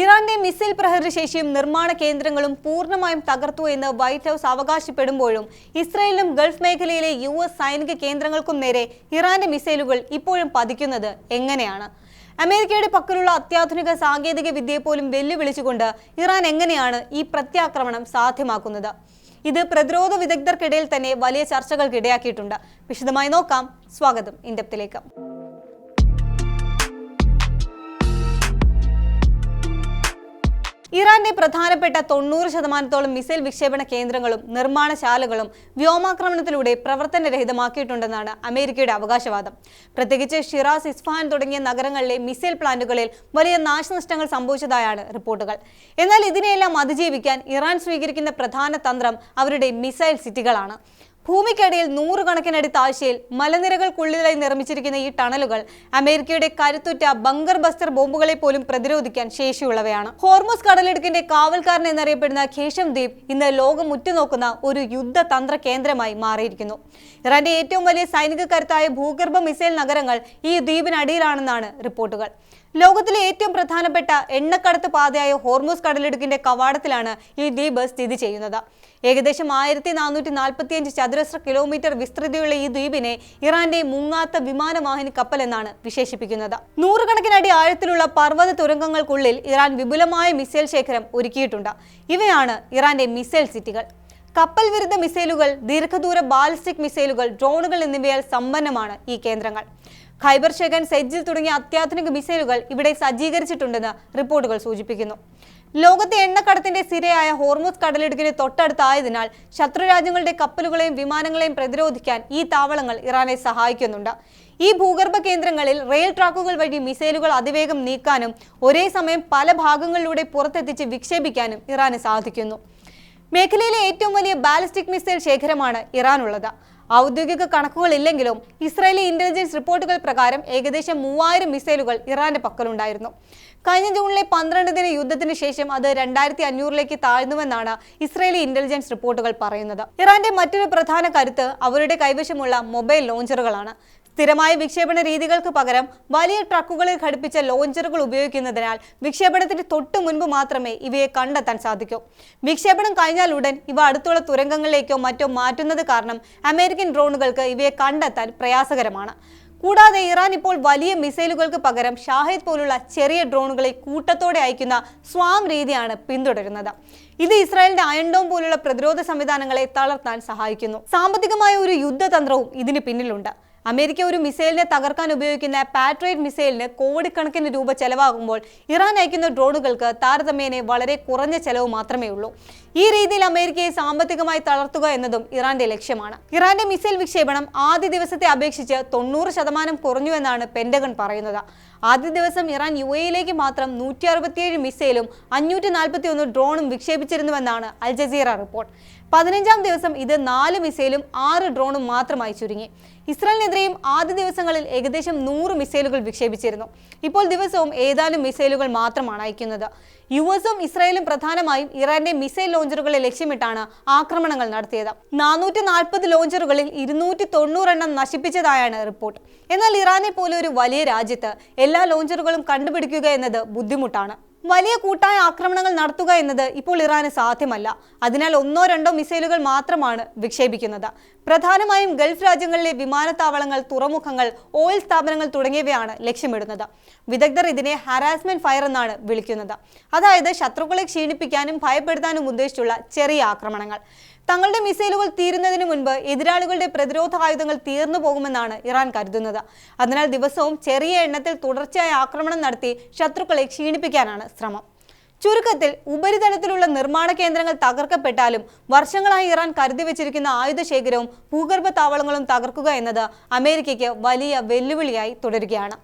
ഇറാന്റെ മിസൈൽ പ്രഹര ശേഷിയും നിർമ്മാണ കേന്ദ്രങ്ങളും പൂർണ്ണമായും തകർത്തു എന്ന് വൈറ്റ് ഹൌസ് അവകാശപ്പെടുമ്പോഴും ഇസ്രായേലിനും ഗൾഫ് മേഖലയിലെ US സൈനിക കേന്ദ്രങ്ങൾക്കും നേരെ ഇറാന്റെ മിസൈലുകൾ ഇപ്പോഴും പതിക്കുന്നത് എങ്ങനെയാണ്? അമേരിക്കയുടെ പക്കലുള്ള അത്യാധുനിക സാങ്കേതിക വിദ്യയെ പോലും വെല്ലുവിളിച്ചുകൊണ്ട് ഇറാൻ എങ്ങനെയാണ് ഈ പ്രത്യാക്രമണം സാധ്യമാക്കുന്നത്? ഇത് പ്രതിരോധ വിദഗ്ധർക്കിടയിൽ തന്നെ വലിയ ചർച്ചകൾക്കിടയാക്കിയിട്ടുണ്ട്. വിശദമായി നോക്കാം. സ്വാഗതം ഇൻഡെപ്തിലേക്ക്. ഇറാന്റെ പ്രധാനപ്പെട്ട 90% മിസൈൽ വിക്ഷേപണ കേന്ദ്രങ്ങളും നിർമ്മാണശാലകളും വ്യോമാക്രമണത്തിലൂടെ പ്രവർത്തനരഹിതമാക്കിയിട്ടുണ്ടെന്നാണ് അമേരിക്കയുടെ അവകാശവാദം. പ്രത്യേകിച്ച് ഷിറാസ്, ഇസ്ഫഹാൻ തുടങ്ങിയ നഗരങ്ങളിലെ മിസൈൽ പ്ലാന്റുകളിൽ വലിയ നാശനഷ്ടങ്ങൾ സംഭവിച്ചതായാണ് റിപ്പോർട്ടുകൾ. എന്നാൽ ഇതിനെയെല്ലാം അതിജീവിക്കാൻ ഇറാൻ സ്വീകരിക്കുന്ന പ്രധാന തന്ത്രം അവരുടെ മിസൈൽ സിറ്റികളാണ്. ഭൂമിക്കടിയിൽ 100 കണക്കിനടി താഴ്ചയിൽ മലനിരകൾക്കുള്ളിലായി നിർമ്മിച്ചിരിക്കുന്ന ഈ ടണലുകൾ അമേരിക്കയുടെ കരുത്തുറ്റ ബങ്കർ ബസ്റ്റർ ബോംബുകളെ പോലും പ്രതിരോധിക്കാൻ ശേഷിയുള്ളവയാണ്. ഹോർമുസ് കടലിടുക്കിന്റെ കാവൽക്കാരൻ എന്നറിയപ്പെടുന്ന ഖേഷം ദ്വീപ് ഇന്ന് ലോകം ഉറ്റുനോക്കുന്ന ഒരു യുദ്ധതന്ത്ര കേന്ദ്രമായി മാറിയിരിക്കുന്നു. ഇറാന്റെ ഏറ്റവും വലിയ സൈനിക കരുത്തായ ഭൂഗർഭ മിസൈൽ നഗരങ്ങൾ ഈ ദ്വീപിനടിയിലാണെന്നാണ് റിപ്പോർട്ടുകൾ. ലോകത്തിലെ ഏറ്റവും പ്രധാനപ്പെട്ട എണ്ണക്കടത്ത് പാതയായ ഹോർമുസ് കടലിടുക്കിന്റെ കവാടത്തിലാണ് ഈ ദ്വീപ് സ്ഥിതി ചെയ്യുന്നത്. ഏകദേശം 1445 ചതുരശ്ര കിലോമീറ്റർ വിസ്തൃതിയുള്ള ഈ ദ്വീപിനെ ഇറാന്റെ മുങ്ങാത്ത വിമാനവാഹിനി കപ്പൽ എന്നാണ് വിശേഷിപ്പിക്കുന്നത്. 100 കണക്കിനടി ആഴത്തിലുള്ള പർവ്വത തുരങ്കങ്ങൾക്കുള്ളിൽ ഇറാൻ വിപുലമായ മിസൈൽ ശേഖരം ഒരുക്കിയിട്ടുണ്ട്. ഇവയാണ് ഇറാന്റെ മിസൈൽ സിറ്റികൾ. കപ്പൽ വിരുദ്ധ മിസൈലുകൾ, ദീർഘദൂര ബാലിസ്റ്റിക് മിസൈലുകൾ, ഡ്രോണുകൾ എന്നിവയാൽ സമ്പന്നമാണ് ഈ കേന്ദ്രങ്ങൾ. ഖൈബർ ഷെഗൻ, സെജ്ജിൽ തുടങ്ങിയ അത്യാധുനിക മിസൈലുകൾ ഇവിടെ സജ്ജീകരിച്ചിട്ടുണ്ടെന്ന് റിപ്പോർട്ടുകൾ സൂചിപ്പിക്കുന്നു. ലോകത്തെ എണ്ണക്കടത്തിന്റെ സിരയായ ഹോർമുസ് കടലിടുക്കിന് തൊട്ടടുത്തായതിനാൽ ശത്രുരാജ്യങ്ങളുടെ കപ്പലുകളെയും വിമാനങ്ങളെയും പ്രതിരോധിക്കാൻ ഈ താവളങ്ങൾ ഇറാനെ സഹായിക്കുന്നുണ്ട്. ഈ ഭൂഗർഭ കേന്ദ്രങ്ങളിൽ റെയിൽ ട്രാക്കുകൾ വഴി മിസൈലുകൾ അതിവേഗം നീക്കാനും ഒരേ സമയം പല ഭാഗങ്ങളിലൂടെ പുറത്തെത്തിച്ച് വിക്ഷേപിക്കാനും ഇറാന് സാധിക്കുന്നു. മേഖലയിലെ ഏറ്റവും വലിയ ബാലിസ്റ്റിക് മിസൈൽ ശേഖരമാണ് ഇറാനുള്ളത്. ഔദ്യോഗിക കണക്കുകളില്ലെങ്കിലും ഇസ്രായേലി ഇന്റലിജൻസ് റിപ്പോർട്ടുകൾ പ്രകാരം ഏകദേശം 3000 മിസൈലുകൾ ഇറാന്റെ പക്കലുണ്ടായിരുന്നു. കഴിഞ്ഞ ജൂണിലെ 12 ദിന യുദ്ധത്തിന് ശേഷം അത് 2500ലേക്ക് താഴ്ന്നുവെന്നാണ് ഇസ്രായേലി ഇന്റലിജൻസ് റിപ്പോർട്ടുകൾ പറയുന്നത്. ഇറാന്റെ മറ്റൊരു പ്രധാന കരുത്ത് അവരുടെ കൈവശമുള്ള മൊബൈൽ ലോഞ്ചറുകളാണ്. സ്ഥിരമായ വിക്ഷേപണ രീതികൾക്ക് പകരം വലിയ ട്രക്കുകളിൽ ഘടിപ്പിച്ച ലോഞ്ചറുകൾ ഉപയോഗിക്കുന്നതിനാൽ വിക്ഷേപണത്തിന് തൊട്ടു മുൻപ് മാത്രമേ ഇവയെ കണ്ടെത്താൻ സാധിക്കൂ. വിക്ഷേപണം കഴിഞ്ഞാൽ ഉടൻ ഇവ അടുത്തുള്ള തുരങ്കങ്ങളിലേക്കോ മറ്റോ മാറ്റുന്നത് കാരണം അമേരിക്കൻ ഡ്രോണുകൾക്ക് ഇവയെ കണ്ടെത്താൻ പ്രയാസകരമാണ്. കൂടാതെ ഇറാൻ ഇപ്പോൾ വലിയ മിസൈലുകൾക്ക് പകരം ഷാഹിദ് പോലുള്ള ചെറിയ ഡ്രോണുകളെ കൂട്ടത്തോടെ അയക്കുന്ന സ്വാം രീതിയാണ് പിന്തുടരുന്നത്. ഇത് ഇസ്രായേലിന്റെ അയൺ ഡോം പോലുള്ള പ്രതിരോധ സംവിധാനങ്ങളെ തളർത്താൻ സഹായിക്കുന്നു. സാമ്പത്തികമായ ഒരു യുദ്ധതന്ത്രവും ഇതിന് പിന്നിലുണ്ട്. അമേരിക്ക ഒരു മിസൈലിനെ തകർക്കാൻ ഉപയോഗിക്കുന്ന പാട്രിയറ്റ് മിസൈലിന് കോടിക്കണക്കിന് രൂപ ചെലവാകുമ്പോൾ ഇറാൻ അയക്കുന്ന ഡ്രോണുകൾക്ക് താരതമ്യേന വളരെ കുറഞ്ഞ ചെലവ് മാത്രമേ ഉള്ളൂ. ഈ രീതിയിൽ അമേരിക്കയെ സാമ്പത്തികമായി തളർത്തുക എന്നതും ഇറാന്റെ ലക്ഷ്യമാണ്. ഇറാന്റെ മിസൈൽ വിക്ഷേപണം ആദ്യ ദിവസത്തെ അപേക്ഷിച്ച് 90% കുറഞ്ഞുവെന്നാണ് പെന്റഗൺ പറയുന്നത്. ആദ്യ ദിവസം ഇറാൻ UAE മാത്രം 167 മിസൈലും 541 ഡ്രോണും വിക്ഷേപിച്ചിരുന്നുവെന്നാണ് അൽ ജസീറ റിപ്പോർട്ട്. 15ാം ദിവസം ഇത് 4 മിസൈലും 6 ഡ്രോണും മാത്രമായി ചുരുങ്ങി. ഇസ്രായേലിനെതിരെയും ആദ്യ ദിവസങ്ങളിൽ ഏകദേശം 100 മിസൈലുകൾ വിക്ഷേപിച്ചിരുന്നു. ഇപ്പോൾ ദിവസവും ഏതാനും മിസൈലുകൾ മാത്രമാണ് അയക്കുന്നത്. USഉം ഇസ്രായേലും പ്രധാനമായും ഇറാന്റെ മിസൈൽ ലോഞ്ചറുകളെ ലക്ഷ്യമിട്ടാണ് ആക്രമണങ്ങൾ നടത്തിയത്. 440 ലോഞ്ചറുകളിൽ 290 എണ്ണം നശിപ്പിച്ചതായാണ് റിപ്പോർട്ട്. എന്നാൽ ഇറാനെ പോലെ ഒരു വലിയ രാജ്യത്ത് എല്ലാ ലോഞ്ചറുകളും കണ്ടുപിടിക്കുക എന്നത് ബുദ്ധിമുട്ടാണ്. വലിയ കൂട്ടായ ആക്രമണങ്ങൾ നടത്തുക എന്നത് ഇപ്പോൾ ഇറാന് സാധ്യമല്ല. അതിനാൽ 1-2 മിസൈലുകൾ മാത്രമാണ് വിക്ഷേപിക്കുന്നത്. പ്രധാനമായും ഗൾഫ് രാജ്യങ്ങളിലെ വിമാനത്താവളങ്ങൾ, തുറമുഖങ്ങൾ, ഓയിൽ സ്ഥാപനങ്ങൾ തുടങ്ങിയവയാണ് ലക്ഷ്യമിടുന്നത്. വിദഗ്ധർ ഇതിനെ ഹാരാസ്മെന്റ് ഫയർ എന്നാണ് വിളിക്കുന്നത്. അതായത് ശത്രുക്കളെ ക്ഷീണിപ്പിക്കാനും ഭയപ്പെടുത്താനും ഉദ്ദേശിച്ചുള്ള ചെറിയ ആക്രമണങ്ങൾ. തങ്ങളുടെ മിസൈലുകൾ തീരുന്നതിന് മുൻപ് എതിരാളികളുടെ പ്രതിരോധ ആയുധങ്ങൾ തീർന്നു പോകുമെന്നാണ് ഇറാൻ കരുതുന്നത്. അതിനാൽ ദിവസവും ചെറിയ എണ്ണത്തിൽ തുടർച്ചയായ ആക്രമണം നടത്തി ശത്രുക്കളെ ക്ഷീണിപ്പിക്കാനാണ് ശ്രമം. ചുരുക്കത്തിൽ ഉപരിതലത്തിലുള്ള നിർമ്മാണ കേന്ദ്രങ്ങൾ തകർക്കപ്പെട്ടാലും വർഷങ്ങളായി ഇറാൻ കരുതി വെച്ചിരിക്കുന്ന ആയുധശേഖരവും ഭൂഗർഭ താവളങ്ങളും തകർക്കുക എന്നത് അമേരിക്കയ്ക്ക് വലിയ വെല്ലുവിളിയായി തുടരുകയാണ്.